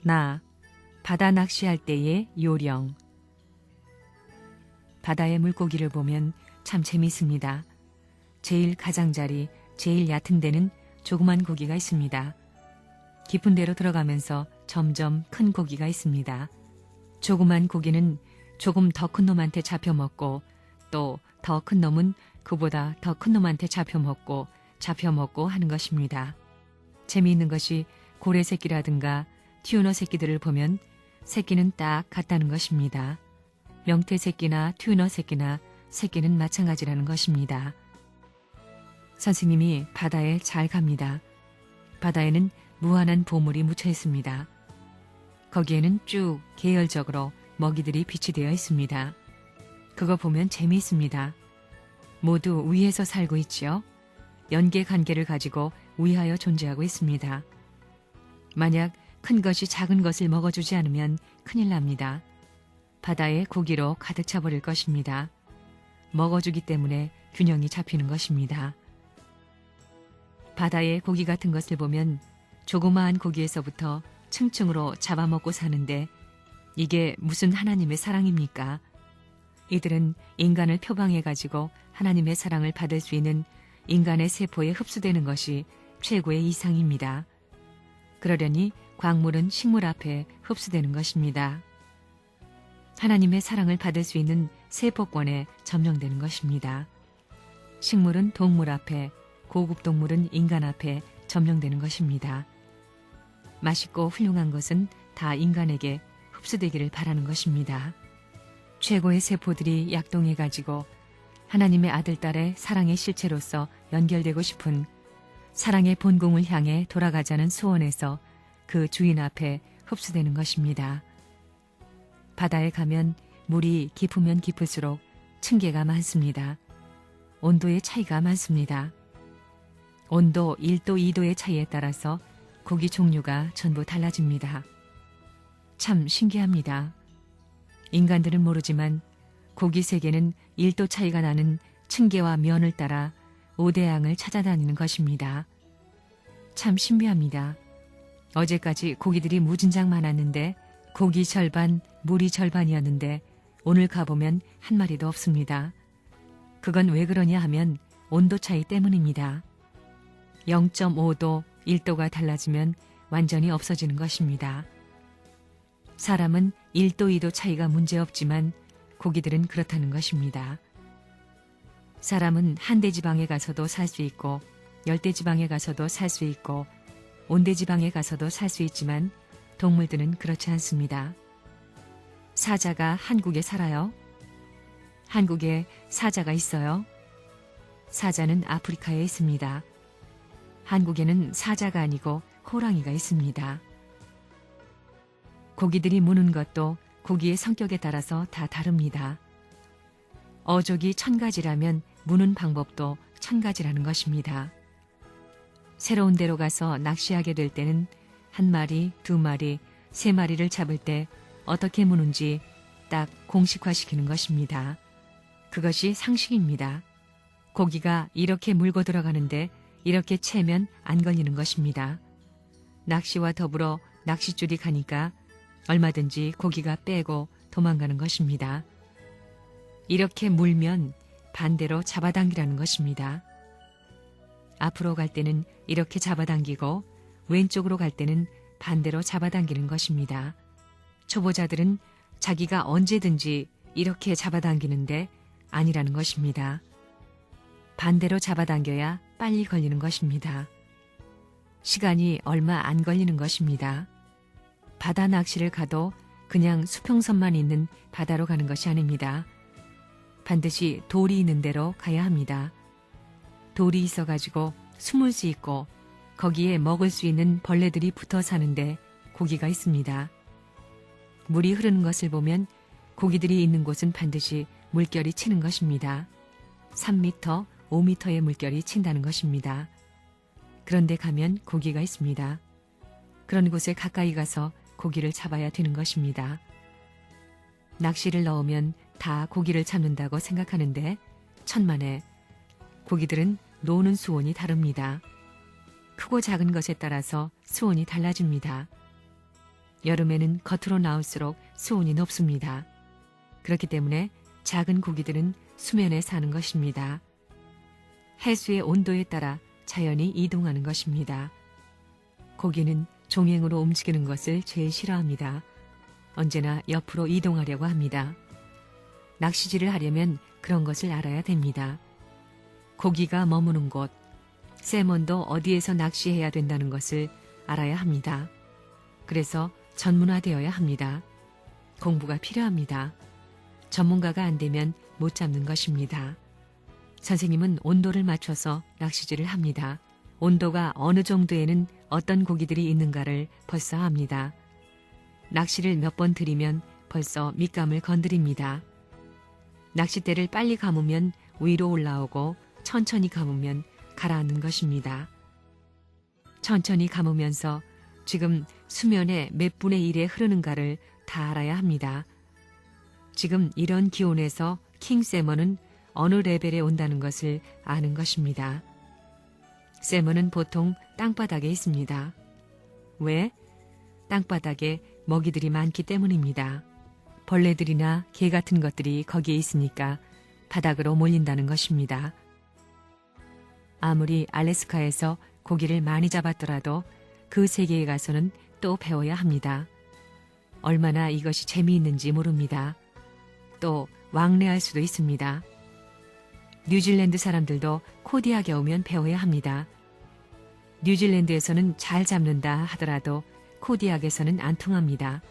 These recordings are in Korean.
나, 바다 낚시할 때의 요령. 바다의 물고기를 보면 참 재미있습니다. 제일 가장자리, 제일 얕은 데는 조그만 고기가 있습니다. 깊은 데로 들어가면서 점점 큰 고기가 있습니다. 조그만 고기는 조금 더 큰 놈한테 잡혀 먹고 또 더 큰 놈은 그보다 더 큰 놈한테 잡혀 먹고 하는 것입니다. 재미있는 것이 고래 새끼라든가 튜너 새끼들을 보면 새끼는 딱 같다는 것입니다. 명태 새끼나 튜너 새끼나 새끼는 마찬가지라는 것입니다. 선생님이 바다에 잘 갑니다. 바다에는 무한한 보물이 묻혀 있습니다. 거기에는 쭉 계열적으로 먹이들이 비치되어 있습니다. 그거 보면 재미있습니다. 모두 위에서 살고 있지요. 연계 관계를 가지고 위하여 존재하고 있습니다. 만약 큰 것이 작은 것을 먹어주지 않으면 큰일 납니다. 바다에 고기로 가득 차버릴 것입니다. 먹어주기 때문에 균형이 잡히는 것입니다. 바다에 고기 같은 것을 보면 조그마한 고기에서부터 층층으로 잡아먹고 사는데 이게 무슨 하나님의 사랑입니까? 이들은 인간을 표방해가지고 하나님의 사랑을 받을 수 있는 인간의 세포에 흡수되는 것이 최고의 이상입니다. 그러려니 광물은 식물 앞에 흡수되는 것입니다. 하나님의 사랑을 받을 수 있는 세포권에 점령되는 것입니다. 식물은 동물 앞에, 고급 동물은 인간 앞에 점령되는 것입니다. 맛있고 훌륭한 것은 다 인간에게 흡수되기를 바라는 것입니다. 최고의 세포들이 약동해가지고 하나님의 아들딸의 사랑의 실체로서 연결되고 싶은 사랑의 본궁을 향해 돌아가자는 소원에서 그 주인 앞에 흡수되는 것입니다. 바다에 가면 물이 깊으면 깊을수록 층계가 많습니다. 온도의 차이가 많습니다. 온도 1도, 2도의 차이에 따라서 고기 종류가 전부 달라집니다. 참 신기합니다. 인간들은 모르지만 고기 세계는 1도 차이가 나는 층계와 면을 따라 오대양을 찾아다니는 것입니다. 참 신비합니다. 어제까지 고기들이 무진장 많았는데 고기 절반, 물이 절반이었는데 오늘 가보면 한 마리도 없습니다. 그건 왜 그러냐 하면 온도 차이 때문입니다. 0.5도, 1도가 달라지면 완전히 없어지는 것입니다. 사람은 1도, 2도 차이가 문제없지만 고기들은 그렇다는 것입니다. 사람은 한대지방에 가서도 살 수 있고 열대지방에 가서도 살 수 있고 온대지방에 가서도 살 수 있지만 동물들은 그렇지 않습니다. 사자가 한국에 살아요? 한국에 사자가 있어요? 사자는 아프리카에 있습니다. 한국에는 사자가 아니고 호랑이가 있습니다. 고기들이 무는 것도 고기의 성격에 따라서 다 다릅니다. 어족이 1000가지라면 무는 방법도 1000가지라는 것입니다. 새로운 데로 가서 낚시하게 될 때는 1마리, 2마리, 3마리를 잡을 때 어떻게 무는지 딱 공식화시키는 것입니다. 그것이 상식입니다. 고기가 이렇게 물고 들어가는데 이렇게 채면 안 걸리는 것입니다. 낚시와 더불어 낚싯줄이 가니까 얼마든지 고기가 빼고 도망가는 것입니다. 이렇게 물면 반대로 잡아당기라는 것입니다. 앞으로 갈 때는 이렇게 잡아당기고 왼쪽으로 갈 때는 반대로 잡아당기는 것입니다. 초보자들은 자기가 언제든지 이렇게 잡아당기는데 아니라는 것입니다. 반대로 잡아당겨야 빨리 걸리는 것입니다. 시간이 얼마 안 걸리는 것입니다. 바다 낚시를 가도 그냥 수평선만 있는 바다로 가는 것이 아닙니다. 반드시 돌이 있는 데로 가야 합니다. 돌이 있어가지고 숨을 수 있고 거기에 먹을 수 있는 벌레들이 붙어 사는데 고기가 있습니다. 물이 흐르는 것을 보면 고기들이 있는 곳은 반드시 물결이 치는 것입니다. 3m, 5m의 물결이 친다는 것입니다. 그런데 가면 고기가 있습니다. 그런 곳에 가까이 가서 고기를 잡아야 되는 것입니다. 낚시를 넣으면 다 고기를 잡는다고 생각하는데 천만에 고기들은 노는 수온이 다릅니다. 크고 작은 것에 따라서 수온이 달라집니다. 여름에는 겉으로 나올수록 수온이 높습니다. 그렇기 때문에 작은 고기들은 수면에 사는 것입니다. 해수의 온도에 따라 자연히 이동하는 것입니다. 고기는 종횡으로 움직이는 것을 제일 싫어합니다. 언제나 옆으로 이동하려고 합니다. 낚시질을 하려면 그런 것을 알아야 됩니다. 고기가 머무는 곳, 세먼도 어디에서 낚시해야 된다는 것을 알아야 합니다. 그래서 전문화되어야 합니다. 공부가 필요합니다. 전문가가 안 되면 못 잡는 것입니다. 선생님은 온도를 맞춰서 낚시질을 합니다. 온도가 어느 정도에는 어떤 고기들이 있는가를 벌써 압니다. 낚시를 몇 번 들이면 벌써 밑감을 건드립니다. 낚싯대를 빨리 감으면 위로 올라오고 천천히 감으면 가라앉는 것입니다. 천천히 감으면서 지금 수면의 몇 분의 1에 흐르는가를 다 알아야 합니다. 지금 이런 기온에서 킹세먼은 어느 레벨에 온다는 것을 아는 것입니다. 세먼은 보통 땅바닥에 있습니다. 왜? 땅바닥에 먹이들이 많기 때문입니다. 벌레들이나 개 같은 것들이 거기에 있으니까 바닥으로 몰린다는 것입니다. 아무리 알래스카에서 고기를 많이 잡았더라도 그 세계에 가서는 또 배워야 합니다. 얼마나 이것이 재미있는지 모릅니다. 또 왕래할 수도 있습니다. 뉴질랜드 사람들도 코디악에 오면 배워야 합니다. 뉴질랜드에서는 잘 잡는다 하더라도 코디악에서는 안 통합니다.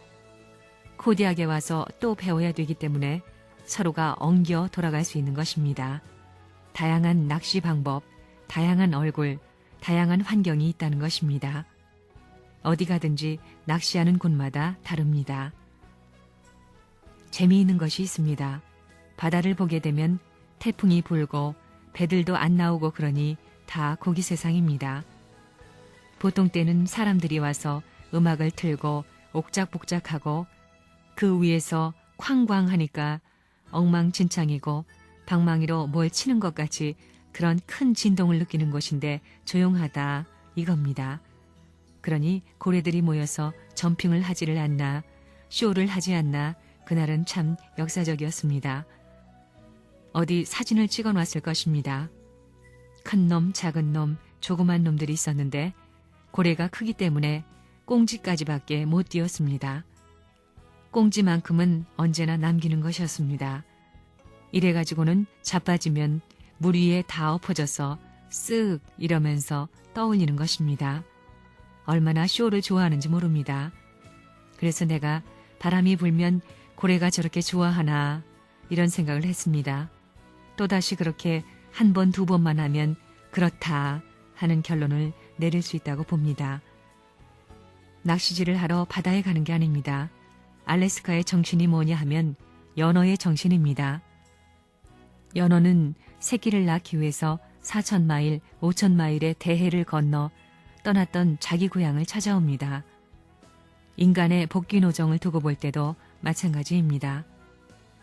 코디악에 와서 또 배워야 되기 때문에 서로가 엉겨 돌아갈 수 있는 것입니다. 다양한 낚시 방법, 다양한 얼굴, 다양한 환경이 있다는 것입니다. 어디 가든지 낚시하는 곳마다 다릅니다. 재미있는 것이 있습니다. 바다를 보게 되면 태풍이 불고 배들도 안 나오고 그러니 다 고기 세상입니다. 보통 때는 사람들이 와서 음악을 틀고 옥작복작하고 그 위에서 쾅광하니까 엉망진창이고 방망이로 뭘 치는 것 같이 그런 큰 진동을 느끼는 곳인데 조용하다 이겁니다. 그러니 고래들이 모여서 점핑을 하지를 않나 쇼를 하지 않나 그날은 참 역사적이었습니다. 어디 사진을 찍어놨을 것입니다. 큰 놈, 작은 놈, 조그만 놈들이 있었는데 고래가 크기 때문에 꽁지까지밖에 못 뛰었습니다. 꽁지만큼은 언제나 남기는 것이었습니다. 이래가지고는 자빠지면 물 위에 다 엎어져서 쓱 이러면서 떠올리는 것입니다. 얼마나 쇼를 좋아하는지 모릅니다. 그래서 내가 바람이 불면 고래가 저렇게 좋아하나 이런 생각을 했습니다. 또다시 그렇게 한 번, 두 번만 하면 그렇다 하는 결론을 내릴 수 있다고 봅니다. 낚시질을 하러 바다에 가는 게 아닙니다. 알래스카의 정신이 뭐냐 하면 연어의 정신입니다. 연어는 새끼를 낳기 위해서 4,000마일, 5,000마일의 대해를 건너 떠났던 자기 고향을 찾아옵니다. 인간의 복귀 노정을 두고 볼 때도 마찬가지입니다.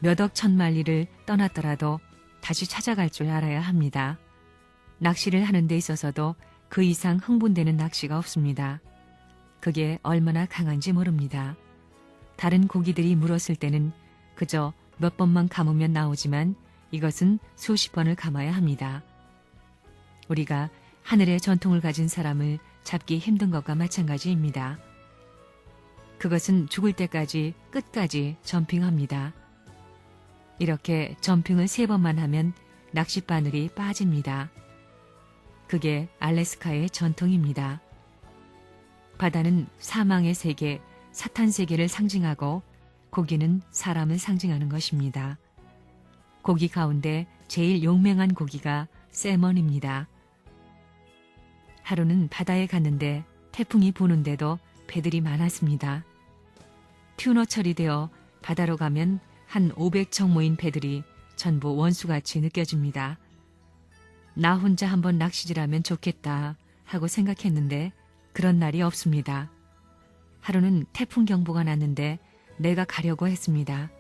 몇억 천마일을 떠났더라도 다시 찾아갈 줄 알아야 합니다. 낚시를 하는 데 있어서도 그 이상 흥분되는 낚시가 없습니다. 그게 얼마나 강한지 모릅니다. 다른 고기들이 물었을 때는 그저 몇 번만 감으면 나오지만 이것은 수십 번을 감아야 합니다. 우리가 하늘의 전통을 가진 사람을 잡기 힘든 것과 마찬가지입니다. 그것은 죽을 때까지 끝까지 점핑합니다. 이렇게 점핑을 3번만 하면 낚싯바늘이 빠집니다. 그게 알래스카의 전통입니다. 바다는 사망의 세계, 사탄 세계를 상징하고 고기는 사람을 상징하는 것입니다. 고기 가운데 제일 용맹한 고기가 세먼입니다. 하루는 바다에 갔는데 태풍이 부는데도 배들이 많았습니다. 튜너철이 되어 바다로 가면 한 500척 모인 배들이 전부 원수같이 느껴집니다. 나 혼자 한번 낚시질하면 좋겠다 하고 생각했는데 그런 날이 없습니다. 하루는 태풍 경보가 났는데 내가 가려고 했습니다.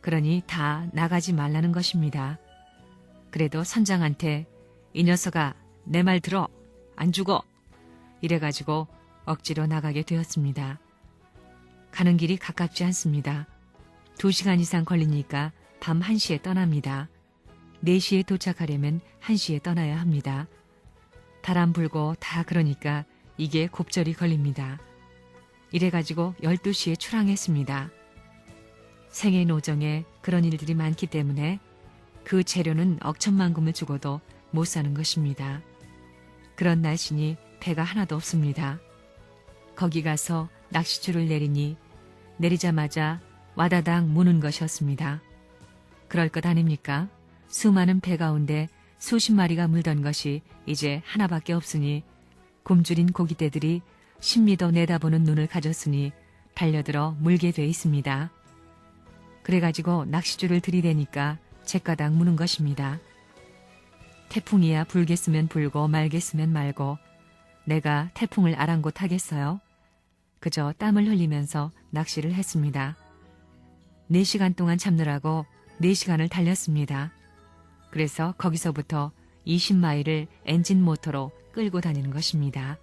그러니 다 나가지 말라는 것입니다. 그래도 선장한테 이 녀석아 내 말 들어 안 죽어 이래가지고 억지로 나가게 되었습니다. 가는 길이 가깝지 않습니다. 2시간 이상 걸리니까 밤 1시에 떠납니다. 4시에 도착하려면 1시에 떠나야 합니다. 바람 불고 다 그러니까 이게 곱절이 걸립니다. 이래가지고 12시에 출항했습니다. 생애 노정에 그런 일들이 많기 때문에 그 재료는 억천만금을 주고도 못 사는 것입니다. 그런 날씨니 배가 하나도 없습니다. 거기 가서 낚싯줄을 내리니 내리자마자 와다닥 무는 것이었습니다. 그럴 것 아닙니까? 수많은 배 가운데 수십 마리가 물던 것이 이제 하나밖에 없으니 굶주린 고깃대들이 10미터 내다보는 눈을 가졌으니 달려들어 물게 돼 있습니다. 그래가지고 낚싯줄을 들이대니까 제까닥 무는 것입니다. 태풍이야 불겠으면 불고 말겠으면 말고 내가 태풍을 아랑곳하겠어요? 그저 땀을 흘리면서 낚시를 했습니다. 4시간 동안 잡느라고 4시간을 달렸습니다. 그래서 거기서부터 20마일을 엔진 모터로 끌고 다니는 것입니다.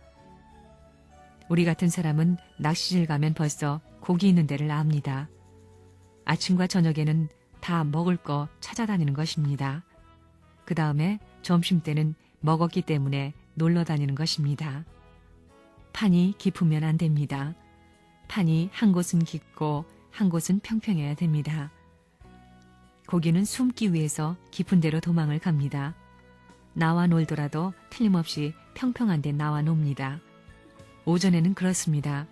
우리 같은 사람은 낚시질 가면 벌써 고기 있는 데를 압니다. 아침과 저녁에는 다 먹을 거 찾아다니는 것입니다. 그 다음에 점심때는 먹었기 때문에 놀러 다니는 것입니다. 판이 깊으면 안 됩니다. 판이 한 곳은 깊고 한 곳은 평평해야 됩니다. 고기는 숨기 위해서 깊은 데로 도망을 갑니다. 나와 놀더라도 틀림없이 평평한 데 나와 놉니다. 오전에는 그렇습니다.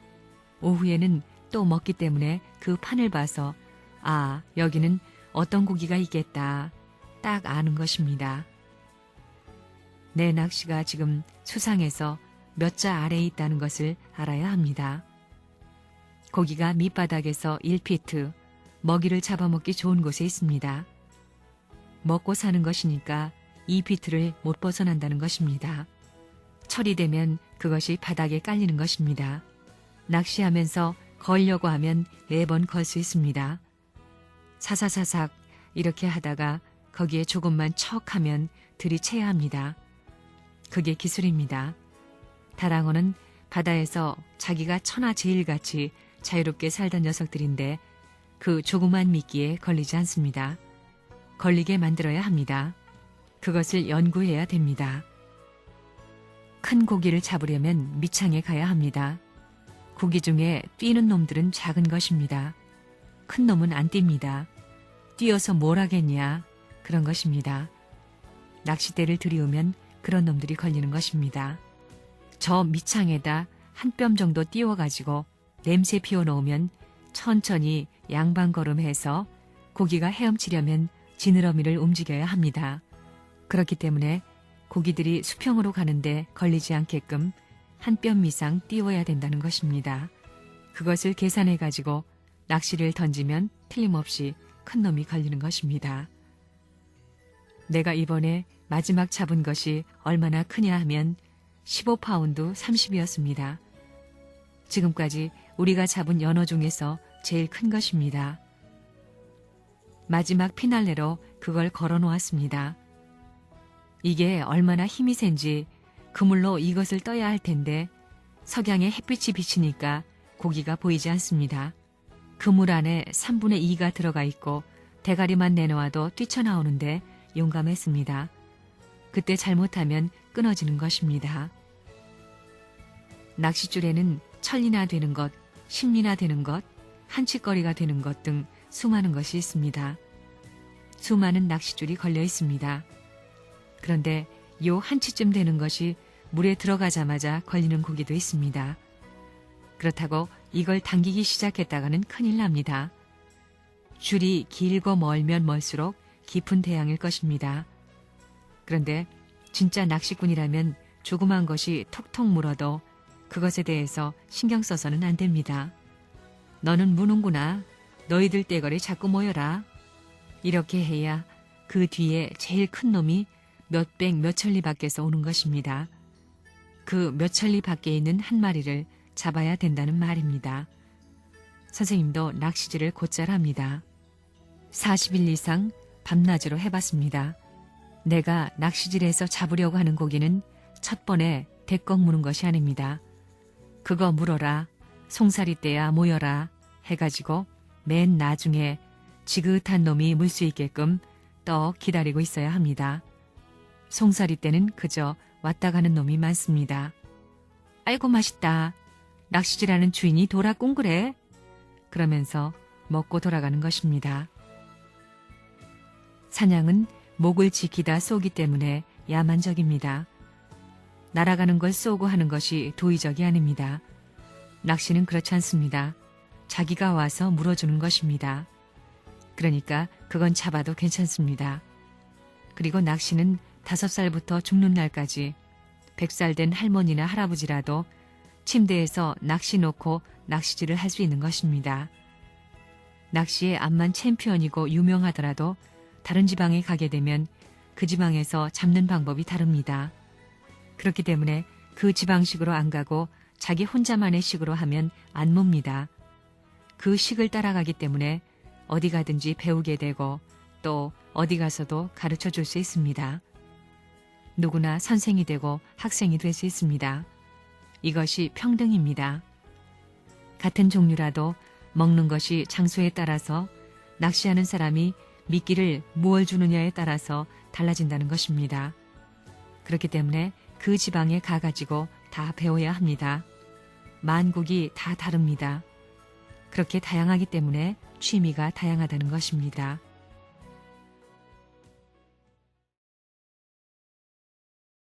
오후에는 또 먹기 때문에 그 판을 봐서 아, 여기는 어떤 고기가 있겠다 딱 아는 것입니다. 내 낚시가 지금 수상해서 몇 자 아래에 있다는 것을 알아야 합니다. 고기가 밑바닥에서 1피트, 먹이를 잡아먹기 좋은 곳에 있습니다. 먹고 사는 것이니까 2피트를 못 벗어난다는 것입니다. 철이 되면 그것이 바닥에 깔리는 것입니다. 낚시하면서 걸려고 하면 4번 걸 수 있습니다. 사사사삭 이렇게 하다가 거기에 조금만 척 하면 들이채야 합니다. 그게 기술입니다. 다랑어는 바다에서 자기가 천하제일같이 자유롭게 살던 녀석들인데 그 조그만 미끼에 걸리지 않습니다. 걸리게 만들어야 합니다. 그것을 연구해야 됩니다. 큰 고기를 잡으려면 밑창에 가야 합니다. 고기 중에 뛰는 놈들은 작은 것입니다. 큰 놈은 안 뜁니다. 뛰어서 뭘 하겠냐 그런 것입니다. 낚싯대를 들이우면 그런 놈들이 걸리는 것입니다. 저 밑창에다 한 뼘 정도 띄워가지고 냄새 피워놓으면 천천히 양방걸음해서 고기가 헤엄치려면 지느러미를 움직여야 합니다. 그렇기 때문에 고기들이 수평으로 가는데 걸리지 않게끔 한 뼘 이상 띄워야 된다는 것입니다. 그것을 계산해가지고 낚시를 던지면 틀림없이 큰 놈이 걸리는 것입니다. 내가 이번에 마지막 잡은 것이 얼마나 크냐 하면 15파운드 30이었습니다. 지금까지 우리가 잡은 연어 중에서 제일 큰 것입니다. 마지막 피날레로 그걸 걸어 놓았습니다. 이게 얼마나 힘이 센지 그물로 이것을 떠야 할 텐데 석양에 햇빛이 비치니까 고기가 보이지 않습니다. 그물 안에 3분의 2가 들어가 있고 대가리만 내놓아도 뛰쳐나오는데 용감했습니다. 그때 잘못하면 끊어지는 것입니다. 낚싯줄에는 천리나 되는 것, 십리나 되는 것, 한치거리가 되는 것 등 수많은 것이 있습니다. 수많은 낚싯줄이 걸려 있습니다. 그런데 요 한치쯤 되는 것이 물에 들어가자마자 걸리는 고기도 있습니다. 그렇다고 이걸 당기기 시작했다가는 큰일 납니다. 줄이 길고 멀면 멀수록 깊은 대양일 것입니다. 그런데 진짜 낚시꾼이라면 조그만 것이 톡톡 물어도 그것에 대해서 신경 써서는 안 됩니다. 너는 무는구나. 너희들 떼거리 자꾸 모여라. 이렇게 해야 그 뒤에 제일 큰 놈이 몇백 몇천리 밖에서 오는 것입니다. 그 몇천리 밖에 있는 한 마리를 잡아야 된다는 말입니다. 선생님도 낚시질을 곧잘 합니다. 40일 이상 밤낮으로 해봤습니다. 내가 낚시질에서 잡으려고 하는 고기는 첫 번에 대꺽 무는 것이 아닙니다. 그거 물어라. 송사리 떼야 모여라. 해가지고 맨 나중에 지긋한 놈이 물 수 있게끔 떡 기다리고 있어야 합니다. 송사리 때는 그저 왔다 가는 놈이 많습니다. 아이고 맛있다. 낚시질하는 주인이 돌아 꽁그래. 그러면서 먹고 돌아가는 것입니다. 사냥은 목을 지키다 쏘기 때문에 야만적입니다. 날아가는 걸 쏘고 하는 것이 도의적이 아닙니다. 낚시는 그렇지 않습니다. 자기가 와서 물어주는 것입니다. 그러니까 그건 잡아도 괜찮습니다. 그리고 낚시는 5살부터 죽는 날까지 100살 된 할머니나 할아버지라도 침대에서 낚시 놓고 낚시질을 할 수 있는 것입니다. 낚시에 암만 챔피언이고 유명하더라도 다른 지방에 가게 되면 그 지방에서 잡는 방법이 다릅니다. 그렇기 때문에 그 지방식으로 안 가고 자기 혼자만의 식으로 하면 안 뭅니다. 그 식을 따라가기 때문에 어디 가든지 배우게 되고 또 어디 가서도 가르쳐 줄 수 있습니다. 누구나 선생이 되고 학생이 될 수 있습니다. 이것이 평등입니다. 같은 종류라도 먹는 것이 장소에 따라서 낚시하는 사람이 미끼를 무얼 주느냐에 따라서 달라진다는 것입니다. 그렇기 때문에 그 지방에 가가지고 다 배워야 합니다. 만국이 다 다릅니다. 그렇게 다양하기 때문에 취미가 다양하다는 것입니다.